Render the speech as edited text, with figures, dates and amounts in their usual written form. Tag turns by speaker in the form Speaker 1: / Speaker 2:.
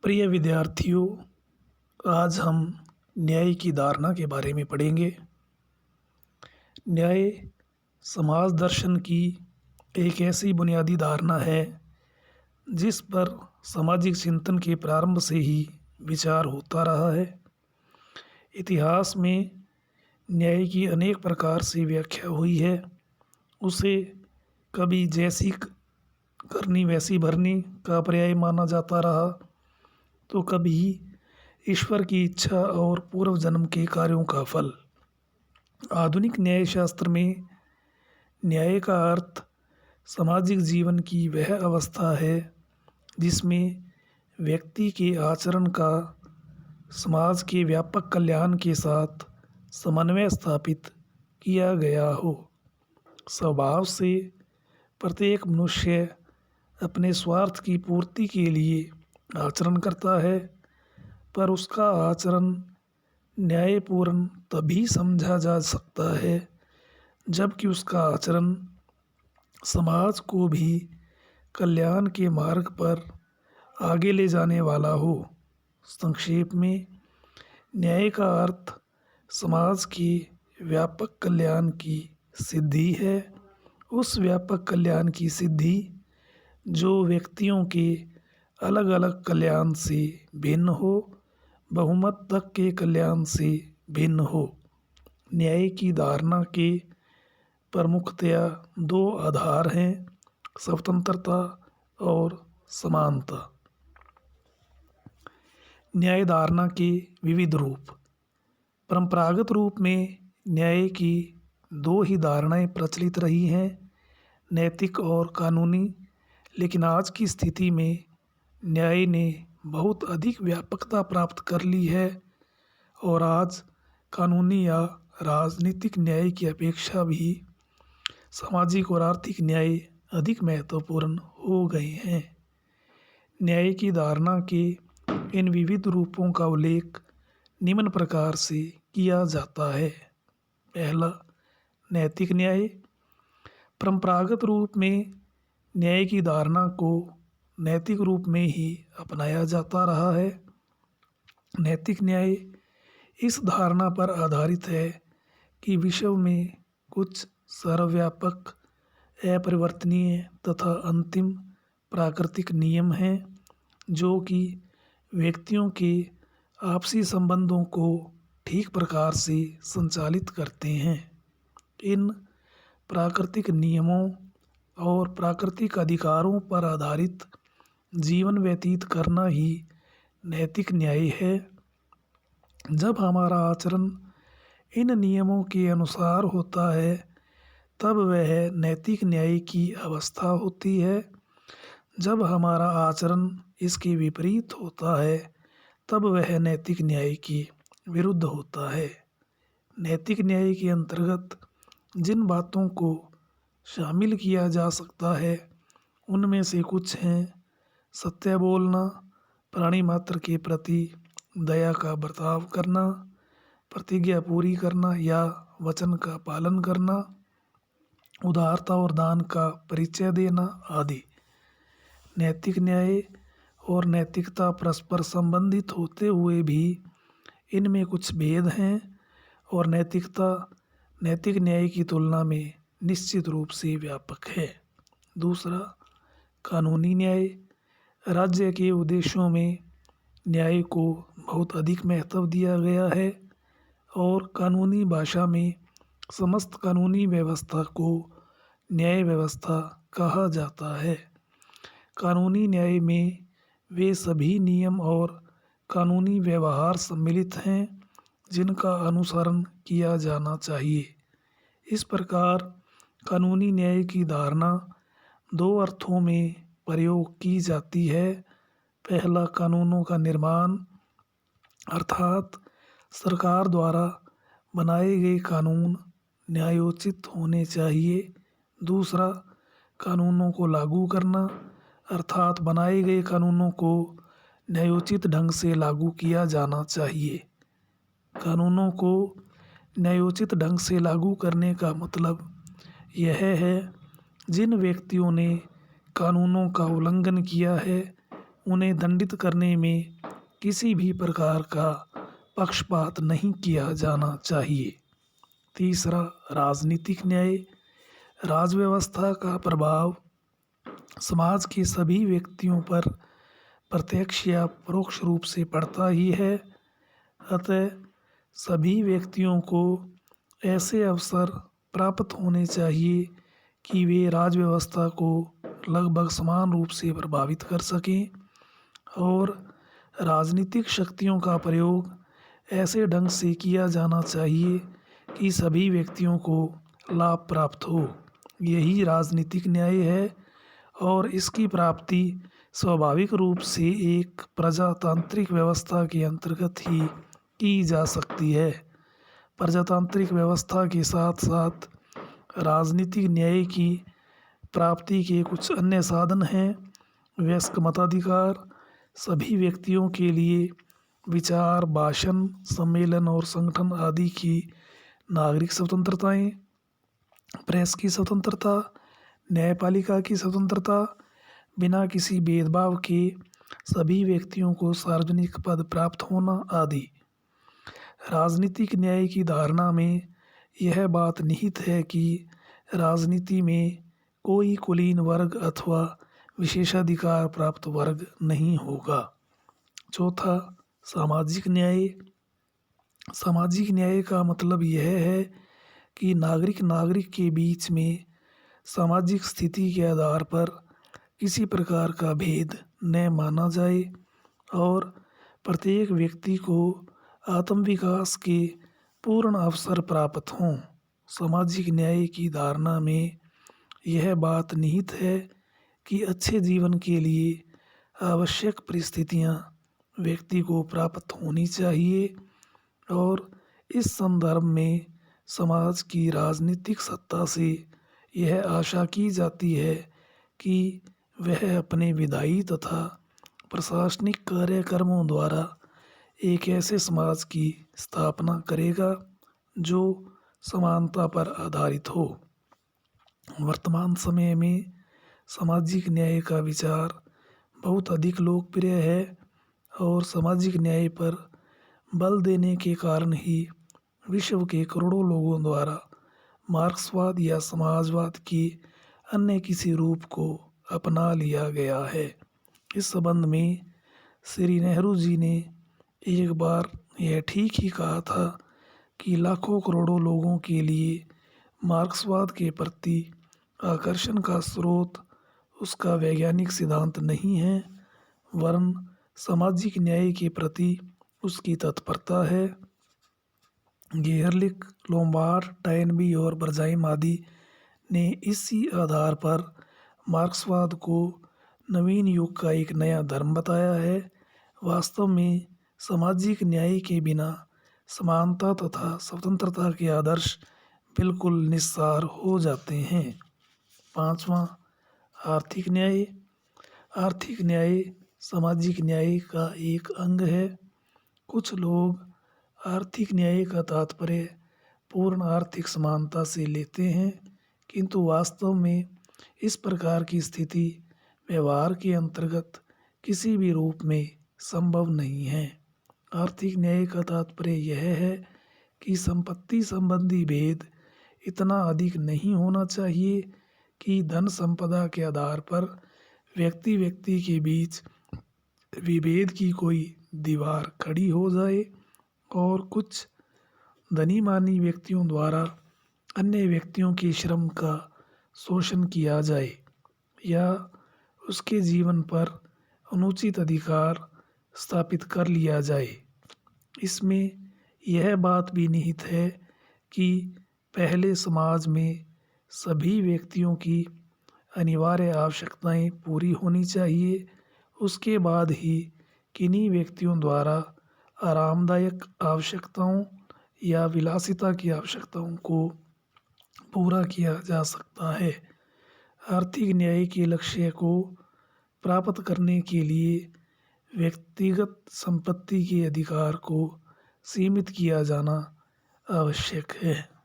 Speaker 1: प्रिय विद्यार्थियों, आज हम न्याय की धारणा के बारे में पढ़ेंगे। न्याय समाज दर्शन की एक ऐसी बुनियादी धारणा है जिस पर सामाजिक चिंतन के प्रारंभ से ही विचार होता रहा है। इतिहास में न्याय की अनेक प्रकार से व्याख्या हुई है। उसे कभी जैसी करनी वैसी भरनी का पर्याय माना जाता रहा, तो कभी ईश्वर की इच्छा और पूर्व जन्म के कार्यों का फल। आधुनिक न्याय शास्त्र में न्याय का अर्थ सामाजिक जीवन की वह अवस्था है जिसमें व्यक्ति के आचरण का समाज के व्यापक कल्याण के साथ समन्वय स्थापित किया गया हो। स्वभाव से प्रत्येक मनुष्य अपने स्वार्थ की पूर्ति के लिए आचरण करता है, पर उसका आचरण न्यायपूर्ण तभी समझा जा सकता है जबकि उसका आचरण समाज को भी कल्याण के मार्ग पर आगे ले जाने वाला हो। संक्षेप में, न्याय का अर्थ समाज के व्यापक कल्याण की सिद्धि है। उस व्यापक कल्याण की सिद्धि जो व्यक्तियों के अलग अलग कल्याण से भिन्न हो, बहुमत तक के कल्याण से भिन्न हो। न्याय की धारणा के प्रमुखतया दो आधार हैं, स्वतंत्रता और समानता। न्याय धारणा के विविध रूप। परंपरागत रूप में न्याय की दो ही धारणाएं प्रचलित रही हैं, नैतिक और कानूनी। लेकिन आज की स्थिति में न्याय ने बहुत अधिक व्यापकता प्राप्त कर ली है और आज कानूनी या राजनीतिक न्याय की अपेक्षा भी सामाजिक और आर्थिक न्याय अधिक महत्वपूर्ण हो गए हैं। न्याय की धारणा के इन विविध रूपों का उल्लेख निम्न प्रकार से किया जाता है। पहला, नैतिक न्याय। परंपरागत रूप में न्याय की धारणा को नैतिक रूप में ही अपनाया जाता रहा है। नैतिक न्याय इस धारणा पर आधारित है कि विश्व में कुछ सर्वव्यापक, अपरिवर्तनीय तथा अंतिम प्राकृतिक नियम हैं जो कि व्यक्तियों के आपसी संबंधों को ठीक प्रकार से संचालित करते हैं। इन प्राकृतिक नियमों और प्राकृतिक अधिकारों पर आधारित जीवन व्यतीत करना ही नैतिक न्याय है। जब हमारा आचरण इन नियमों के अनुसार होता है तब वह नैतिक न्याय की अवस्था होती है। जब हमारा आचरण इसके विपरीत होता है तब वह नैतिक न्याय की विरुद्ध होता है। नैतिक न्याय के अंतर्गत जिन बातों को शामिल किया जा सकता है उनमें से कुछ हैं: सत्य बोलना, प्राणी मात्र के प्रति दया का बर्ताव करना, प्रतिज्ञा पूरी करना या वचन का पालन करना, उदारता और दान का परिचय देना आदि। नैतिक न्याय और नैतिकता परस्पर संबंधित होते हुए भी इनमें कुछ भेद हैं और नैतिकता नैतिक न्याय की तुलना में निश्चित रूप से व्यापक है। दूसरा, कानूनी न्याय। राज्य के उद्देश्यों में न्याय को बहुत अधिक महत्व दिया गया है और कानूनी भाषा में समस्त कानूनी व्यवस्था को न्याय व्यवस्था कहा जाता है। कानूनी न्याय में वे सभी नियम और कानूनी व्यवहार सम्मिलित हैं जिनका अनुसरण किया जाना चाहिए। इस प्रकार कानूनी न्याय की धारणा दो अर्थों में प्रयोग की जाती है। पहला, कानूनों का निर्माण, अर्थात सरकार द्वारा बनाए गए कानून न्यायोचित होने चाहिए। दूसरा, कानूनों को लागू करना, अर्थात बनाए गए कानूनों को न्यायोचित ढंग से लागू किया जाना चाहिए। कानूनों को न्यायोचित ढंग से लागू करने का मतलब यह है जिन व्यक्तियों ने कानूनों का उल्लंघन किया है उन्हें दंडित करने में किसी भी प्रकार का पक्षपात नहीं किया जाना चाहिए। तीसरा, राजनीतिक न्याय। राजव्यवस्था का प्रभाव समाज के सभी व्यक्तियों पर प्रत्यक्ष या परोक्ष रूप से पड़ता ही है। अतः सभी व्यक्तियों को ऐसे अवसर प्राप्त होने चाहिए कि वे राजव्यवस्था को लगभग समान रूप से प्रभावित कर सकें और राजनीतिक शक्तियों का प्रयोग ऐसे ढंग से किया जाना चाहिए कि सभी व्यक्तियों को लाभ प्राप्त हो। यही राजनीतिक न्याय है और इसकी प्राप्ति स्वाभाविक रूप से एक प्रजातांत्रिक व्यवस्था के अंतर्गत ही की जा सकती है। प्रजातांत्रिक व्यवस्था के साथ साथ राजनीतिक न्याय की प्राप्ति के कुछ अन्य साधन हैं। वयस्क मताधिकार। सभी व्यक्तियों के लिए विचार, भाषण, सम्मेलन और संगठन आदि की नागरिक स्वतंत्रताएं। प्रेस की स्वतंत्रता। न्यायपालिका की स्वतंत्रता। बिना किसी भेदभाव के सभी व्यक्तियों को सार्वजनिक पद प्राप्त होना आदि। राजनीतिक न्याय की धारणा में यह बात निहित है कि राजनीति में कोई कुलीन वर्ग अथवा विशेषाधिकार प्राप्त वर्ग नहीं होगा। चौथा, सामाजिक न्याय। सामाजिक न्याय का मतलब यह है कि नागरिक नागरिक के बीच में सामाजिक स्थिति के आधार पर किसी प्रकार का भेद न माना जाए और प्रत्येक व्यक्ति को आत्मविकास के पूर्ण अवसर प्राप्त हों। सामाजिक न्याय की धारणा में यह बात निहित है कि अच्छे जीवन के लिए आवश्यक परिस्थितियां व्यक्ति को प्राप्त होनी चाहिए और इस संदर्भ में समाज की राजनीतिक सत्ता से यह आशा की जाती है कि वह अपने विधायी तथा प्रशासनिक कार्यक्रमों द्वारा एक ऐसे समाज की स्थापना करेगा जो समानता पर आधारित हो। वर्तमान समय में सामाजिक न्याय का विचार बहुत अधिक लोकप्रिय है और सामाजिक न्याय पर बल देने के कारण ही विश्व के करोड़ों लोगों द्वारा मार्क्सवाद या समाजवाद की अन्य किसी रूप को अपना लिया गया है। इस संबंध में श्री नेहरू जी ने एक बार यह ठीक ही कहा था कि लाखों करोड़ों लोगों के लिए मार्क्सवाद के प्रति आकर्षण का स्रोत उसका वैज्ञानिक सिद्धांत नहीं है वरन सामाजिक न्याय के प्रति उसकी तत्परता है। गेहरलिक, लोम्बार्ड, टाइनबी और बर्जाइम आदि ने इसी आधार पर मार्क्सवाद को नवीन युग का एक नया धर्म बताया है। वास्तव में सामाजिक न्याय के बिना समानता तथा स्वतंत्रता के आदर्श बिल्कुल निस्सार हो जाते हैं। पांचवा, आर्थिक न्याय। आर्थिक न्याय सामाजिक न्याय का एक अंग है। कुछ लोग आर्थिक न्याय का तात्पर्य पूर्ण आर्थिक समानता से लेते हैं, किंतु वास्तव में इस प्रकार की स्थिति व्यवहार के अंतर्गत किसी भी रूप में संभव नहीं है। आर्थिक न्याय का तात्पर्य यह है कि संपत्ति संबंधी भेद इतना अधिक नहीं होना चाहिए कि धन संपदा के आधार पर व्यक्ति व्यक्ति के बीच विभेद की कोई दीवार खड़ी हो जाए और कुछ धनी मानी व्यक्तियों द्वारा अन्य व्यक्तियों के श्रम का शोषण किया जाए या उसके जीवन पर अनुचित अधिकार स्थापित कर लिया जाए। इसमें यह बात भी निहित है कि पहले समाज में सभी व्यक्तियों की अनिवार्य आवश्यकताएं पूरी होनी चाहिए, उसके बाद ही किन्हीं व्यक्तियों द्वारा आरामदायक आवश्यकताओं या विलासिता की आवश्यकताओं को पूरा किया जा सकता है। आर्थिक न्याय के लक्ष्य को प्राप्त करने के लिए व्यक्तिगत संपत्ति के अधिकार को सीमित किया जाना आवश्यक है।